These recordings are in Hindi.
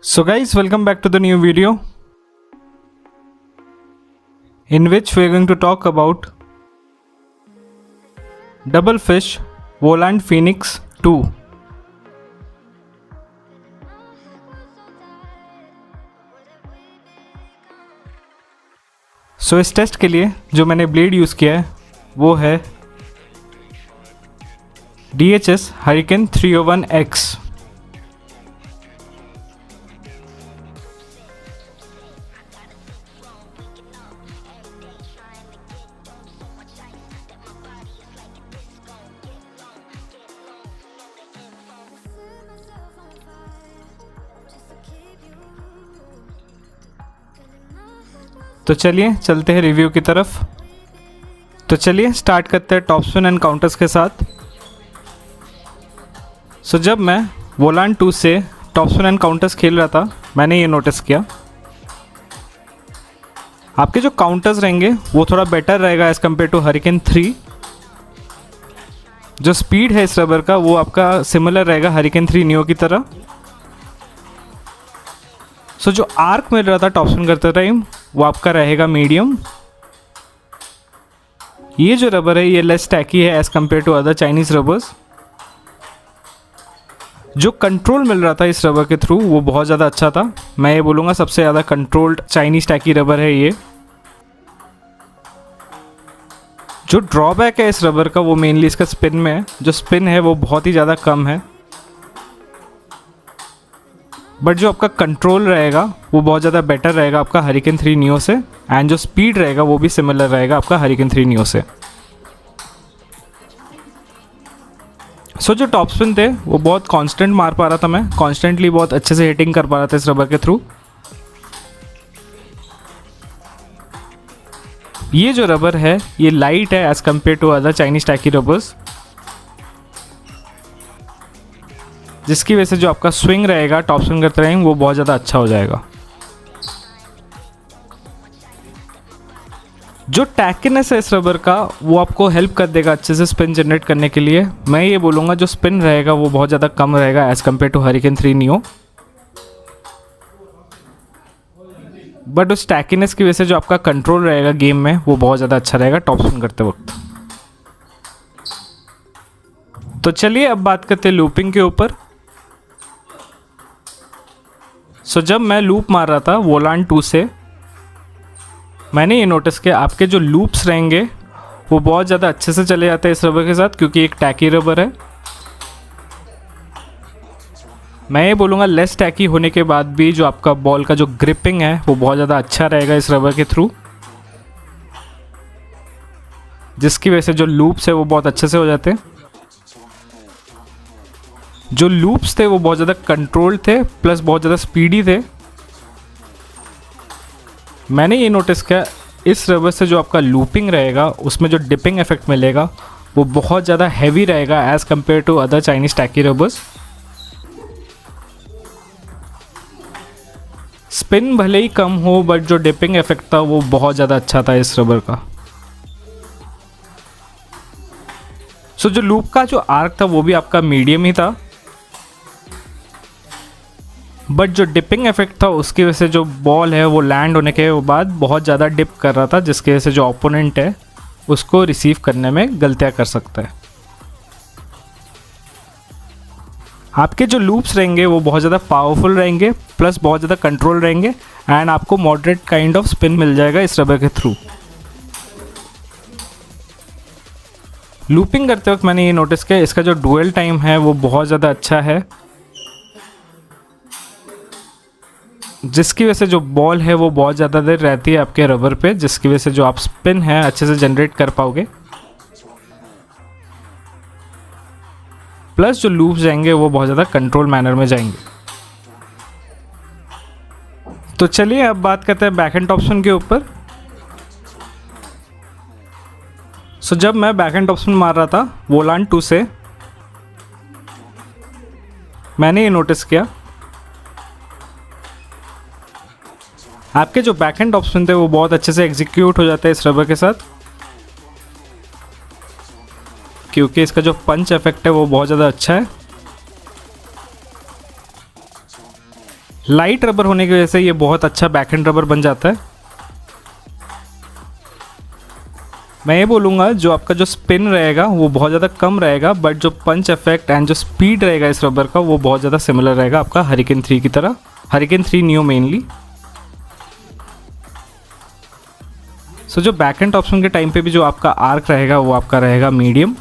So guys, welcome back to the new video in which we are going to talk about Double Fish Volant Phoenix 2. So इस टेस्ट के लिए जो मैंने ब्लेड यूज़ किया है वो है DHS Hurricane 301X। तो चलिए चलते हैं रिव्यू की तरफ। तो चलिए स्टार्ट करते हैं टॉप स्पिन एंड काउंटर्स के साथ। सो जब मैं वोलांट 2 से टॉप स्पिन एंड काउंटर्स खेल रहा था मैंने ये नोटिस किया आपके जो काउंटर्स रहेंगे वो थोड़ा बेटर रहेगा एज़ कम्पेयर टू हरिकेन 3। जो स्पीड है इस रबर का वो आपका सिमिलर रहेगा हरिकेन 3 नियो की तरह। सो जो आर्क मिल रहा था टॉप स्पिन करते टाइम वो आपका रहेगा मीडियम। ये जो रबर है ये लेस टैकी है as compare to other Chinese rubbers. जो कंट्रोल मिल रहा था इस रबर के थ्रू वो बहुत ज़्यादा अच्छा था। मैं ये बोलूँगा सबसे ज़्यादा कंट्रोल्ड चाइनीज़ टैकी रबर है ये। जो ड्रॉबैक है इस रबर का वो मेनली इसका स्पिन में है। जो स्पिन है वो बहुत ही ज़्यादा कम है, बट जो आपका कंट्रोल रहेगा वो बहुत ज़्यादा बेटर रहेगा आपका हरिकेन 3 नियो से। एंड जो स्पीड रहेगा वो भी सिमिलर रहेगा आपका हरिकेन 3 नियो से। सो जो टॉप स्पिन थे वो बहुत कांस्टेंट मार पा रहा था, मैं कॉन्स्टेंटली बहुत अच्छे से हिटिंग कर पा रहा था इस रबर के थ्रू। ये जो रबर है ये लाइट है as compare to other Chinese tacky rubbers, जिसकी वजह से जो आपका स्विंग रहेगा टॉप स्विंग करते रहेंगे वो बहुत ज़्यादा अच्छा हो जाएगा। जो टैकीनेस है इस रबर का वो आपको हेल्प कर देगा अच्छे से स्पिन जनरेट करने के लिए। मैं ये बोलूँगा जो स्पिन रहेगा वो बहुत ज़्यादा कम रहेगा as compare to Hurricane 3 Neo, but उस टैकीनेस की वजह से जो आपका कंट्रोल रहेगा गेम में वो बहुत ज़्यादा अच्छा रहेगा टॉप स्पिन करते वक्त। तो चलिए अब बात करते हैं लूपिंग के ऊपर। सो जब मैं लूप मार रहा था वोलांट 2 से मैंने ये नोटिस किया आपके जो लूप्स रहेंगे वो बहुत ज़्यादा अच्छे से चले जाते हैं इस रबर के साथ, क्योंकि एक टैकी रबर है। मैं ये बोलूँगा लेस टैकी होने के बाद भी जो आपका बॉल का जो ग्रिपिंग है वो बहुत ज़्यादा अच्छा रहेगा इस रबर के थ्रू, जिसकी वजह से जो लूप्स है वो बहुत अच्छे से हो जाते हैं। जो लूप्स थे वो बहुत ज़्यादा कंट्रोल्ड थे प्लस बहुत ज़्यादा स्पीडी थे। मैंने ये नोटिस किया इस रबर से जो आपका लूपिंग रहेगा उसमें जो डिपिंग इफेक्ट मिलेगा वो बहुत ज़्यादा हैवी रहेगा as compare to other Chinese tacky rubbers. Spin भले ही कम हो बट जो डिपिंग इफेक्ट था वो बहुत ज़्यादा अच्छा था इस रबर का। सो जो लूप का जो आर्क था वो भी आपका मीडियम ही था, बट जो डिपिंग इफेक्ट था उसकी वजह से जो बॉल है वो लैंड होने के बाद बहुत ज़्यादा डिप कर रहा था, जिसकी वजह से जो ओपोनेंट है उसको रिसीव करने में गलतियाँ कर सकता है। आपके जो लूप्स रहेंगे वो बहुत ज़्यादा पावरफुल रहेंगे प्लस बहुत ज़्यादा कंट्रोल रहेंगे एंड आपको मॉडरेट काइंड ऑफ स्पिन मिल जाएगा इस रबर के थ्रू। लूपिंग करते वक्त मैंने ये नोटिस किया इसका जो डुअल टाइम है वो बहुत ज़्यादा अच्छा है, जिसकी वजह से जो बॉल है वो बहुत ज़्यादा देर रहती है आपके रबर पे, जिसकी वजह से जो आप स्पिन है अच्छे से जनरेट कर पाओगे। प्लस जो लूप्स जाएंगे वो बहुत ज़्यादा कंट्रोल मैनर में जाएंगे। तो चलिए अब बात करते हैं बैक हैंड टॉप स्पिन के ऊपर। सो जब मैं बैक हैंड टॉप स्पिन मार रहा था वोलांट 2 से मैंने ये नोटिस किया आपके जो बैक हैंड टॉप स्पिन थे वो बहुत अच्छे से एग्जीक्यूट हो जाते हैं इस रबर के साथ, क्योंकि इसका जो पंच इफेक्ट है वो बहुत ज़्यादा अच्छा है। लाइट रबर होने की वजह से ये बहुत अच्छा बैकहैंड रबर बन जाता है। मैं ये बोलूँगा जो आपका जो स्पिन रहेगा वो बहुत ज़्यादा कम रहेगा, बट जो पंच इफेक्ट एंड जो स्पीड रहेगा इस रबर का वो बहुत ज़्यादा सिमिलर रहेगा आपका हरिकेन 3 की तरह, हरिकेन 3 नियो मेनली। सो जो बैकहैंड टॉपस्पिन के टाइम पे भी जो आपका आर्क रहेगा वो आपका रहेगा मीडियम।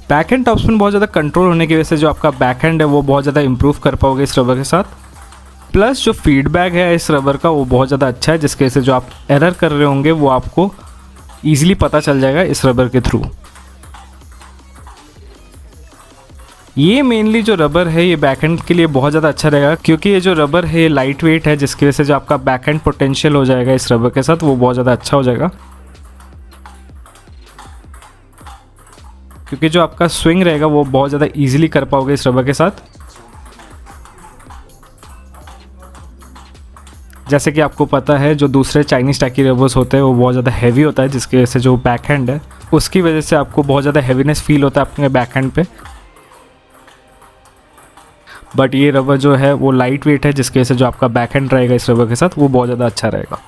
बैकहैंड टॉपस्पिन बहुत ज़्यादा कंट्रोल होने की वजह से जो आपका बैकहैंड है वो बहुत ज़्यादा इंप्रूव कर पाओगे इस रबर के साथ। प्लस जो फीडबैक है इस रबर का वो बहुत ज़्यादा अच्छा है, जिसकी वजह से जो आप एरर कर रहे होंगे वो आपको ईजिली पता चल जाएगा इस रबर के थ्रू। ये मेनली जो रबर है ये बैकहैंड के लिए बहुत ज़्यादा अच्छा रहेगा, क्योंकि ये जो रबर है ये लाइट वेट है, जिसकी वजह से जो आपका बैकहैंड पोटेंशियल हो जाएगा इस रबर के साथ वो बहुत ज़्यादा अच्छा हो जाएगा। क्योंकि जो आपका स्विंग रहेगा वो बहुत ज़्यादा ईजिली कर पाओगे इस रबर के साथ। जैसे कि आपको पता है जो दूसरे चाइनीज़ टैकी रबर्स होते हैं वो बहुत ज़्यादा हैवी होता है, जिसकी वजह से जो बैकहैंड है उसकी वजह से आपको बहुत ज़्यादा हैवीनेस फील होता है अपने बैकहैंड पे। बट ये रबर जो है वो लाइट वेट है, जिसकी वजह से जो आपका बैकहैंड रहेगा इस रबर के साथ वो बहुत ज़्यादा अच्छा रहेगा।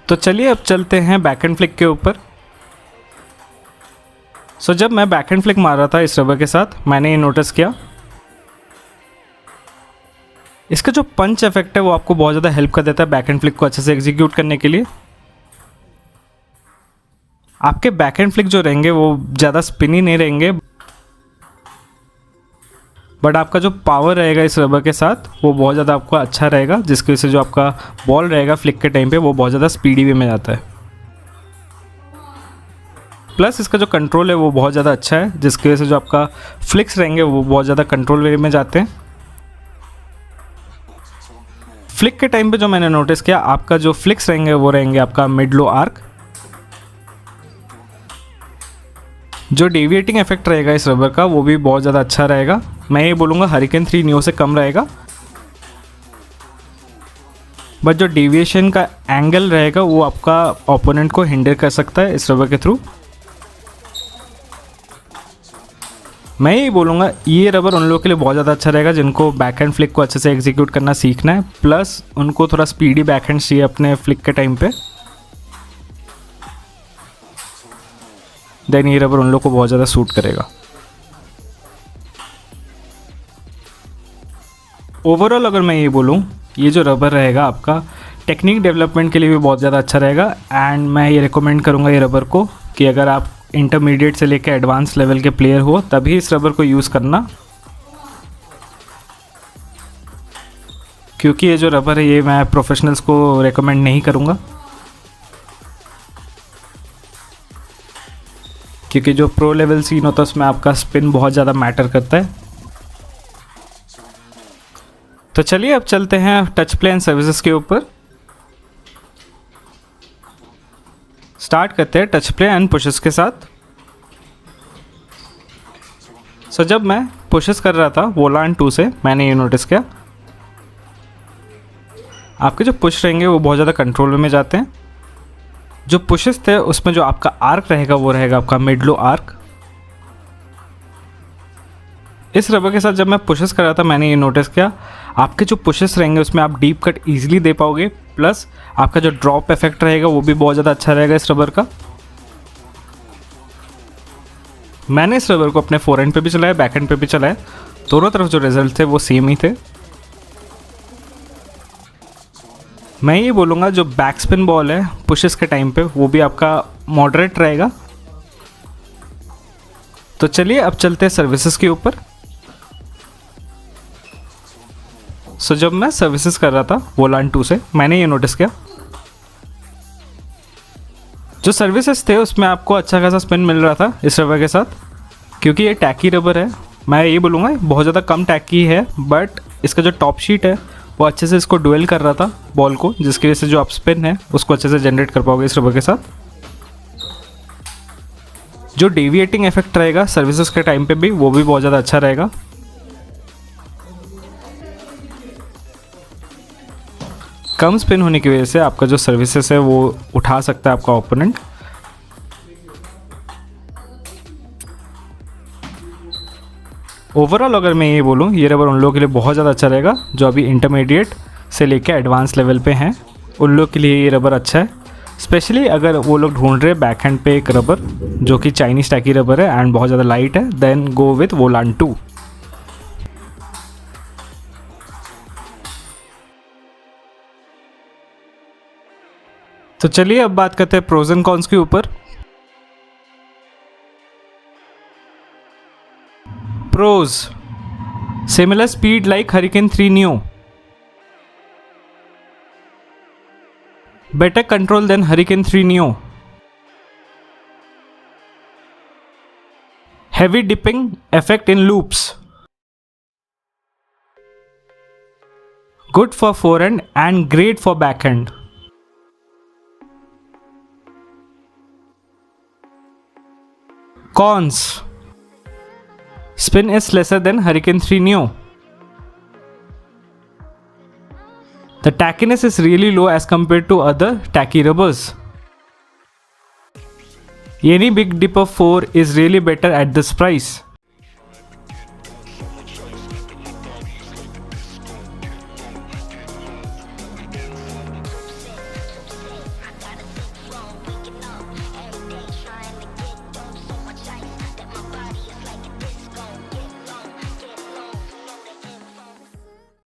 तो चलिए अब चलते हैं बैकहैंड फ्लिक के ऊपर। सो जब मैं बैकहैंड फ्लिक मार रहा था इस रबर के साथ मैंने ये नोटिस किया, इसका जो पंच इफेक्ट है वो आपको बहुत ज़्यादा हेल्प कर देता है बैकहैंड फ्लिक को अच्छे से एग्जीक्यूट करने के लिए। आपके बैकहैंड फ्लिक जो रहेंगे वो ज़्यादा स्पिनी नहीं रहेंगे, बट आपका जो पावर रहेगा इस रबर के साथ वो बहुत ज़्यादा आपको अच्छा रहेगा, जिसकी वजह से जो आपका बॉल रहेगा फ्लिक के टाइम पे वो बहुत ज़्यादा स्पीडी वे में जाता है। प्लस इसका जो कंट्रोल है वो बहुत ज़्यादा अच्छा है, जिसकी वजह से जो आपका फ्लिक्स रहेंगे वो बहुत ज़्यादा कंट्रोल वे में जाते हैं। फ्लिक के टाइम पे जो मैंने नोटिस किया, आपका जो फ्लिक्स रहेंगे वो रहेंगे आपका मिड लो आर्क। जो डेविएटिंग इफेक्ट रहेगा इस रबर का वो भी बहुत ज़्यादा अच्छा रहेगा। मैं ये बोलूँगा हरिकेन 3 नियो से कम रहेगा, बट जो डेविएशन का एंगल रहेगा वो आपका ओपोनेंट को हिंडर कर सकता है इस रबर के थ्रू। मैं ये बोलूँगा ये रबर उन लोगों के लिए बहुत ज़्यादा अच्छा रहेगा जिनको बैकहैंड फ्लिक को अच्छे से एग्जीक्यूट करना सीखना है, प्लस उनको थोड़ा स्पीडी बैकहैंड चाहिए अपने फ्लिक के टाइम पे। देन ये रबर उन लोगों को बहुत ज़्यादा सूट करेगा। ओवरऑल अगर मैं ये बोलूँ, ये जो रबर रहेगा आपका टेक्निक डेवलपमेंट के लिए भी बहुत ज़्यादा अच्छा रहेगा। एंड मैं ये रिकमेंड करूँगा ये रबर को कि अगर आप इंटरमीडिएट से लेकर एडवांस लेवल के प्लेयर हो तभी इस रबर को यूज़ करना, क्योंकि ये जो रबर है ये मैं प्रोफेशनल्स को रेकमेंड नहीं करूँगा, क्योंकि जो प्रो लेवल सीन होता है उसमें आपका स्पिन बहुत ज़्यादा मैटर करता है। तो चलिए अब चलते हैं टच प्ले एंड सर्विसेज के ऊपर। स्टार्ट करते हैं टच प्ले एंड पुशेस के साथ। सो जब मैं पुशेस कर रहा था वोलांट 2 से मैंने ये नोटिस किया, आपके जो पुश रहेंगे वो बहुत ज़्यादा कंट्रोल में जाते हैं। जो पुशेस थे उसमें जो आपका आर्क रहेगा वो रहेगा आपका मिड लो आर्क। इस रबर के साथ जब मैं पुशेस कर रहा था मैंने ये नोटिस किया, आपके जो पुशेस रहेंगे उसमें आप डीप कट ईजिली दे पाओगे, प्लस आपका जो ड्रॉप इफेक्ट रहेगा वो भी बहुत ज़्यादा अच्छा रहेगा इस रबर का। मैंने इस रबर को अपने फोरहैंड पे भी चलाया, बैकहैंड पे भी चलाया, दोनों तरफ जो रिजल्ट थे वो सेम ही थे। मैं ये बोलूँगा जो बैक स्पिन बॉल है पुशेस के टाइम पे वो भी आपका मॉडरेट रहेगा। तो चलिए अब चलते हैं सर्विसेज के ऊपर। सो जब मैं सर्विसेज कर रहा था वोलांट 2 से मैंने ये नोटिस किया, जो सर्विसेज थे उसमें आपको अच्छा खासा स्पिन मिल रहा था इस रबर के साथ, क्योंकि ये टैकी रबर है। मैं ये बोलूँगा बहुत ज़्यादा कम टैकी है, बट इसका जो टॉप शीट है वो अच्छे से इसको डुएल कर रहा था बॉल को, जिसकी वजह से जो आप स्पिन है उसको अच्छे से जनरेट कर पाओगे इस रबर के साथ। जो डेविएटिंग इफेक्ट रहेगा सर्विसेज के टाइम पे भी वो भी बहुत ज़्यादा अच्छा रहेगा। कम स्पिन होने की वजह से आपका जो सर्विसेज है वो उठा सकता है आपका ओपोनेंट। ओवरऑल अगर मैं ये बोलूँ, ये रबर उन लोगों के लिए बहुत ज़्यादा अच्छा रहेगा जो अभी इंटरमीडिएट से लेकर एडवांस लेवल पे हैं। उन लोग के लिए ये रबर अच्छा है, स्पेशली अगर वो लोग ढूंढ रहे हैं बैक हैंड पे एक रबर जो कि चाइनीज़ टैकी रबर है एंड बहुत ज़्यादा लाइट है, देन गो विथ वोलान 2। तो चलिए अब बात करते हैं प्रोज एंड कॉन्स के ऊपर। Pros: similar speed like Hurricane 3 Neo, better control than Hurricane 3 Neo, heavy dipping effect in loops, good for forehand and great for backhand. Cons: spin is lesser than Hurricane 3 Neo. The tackiness is really low as compared to other tacky rubbers. Any big dip of 4 is really better at this price.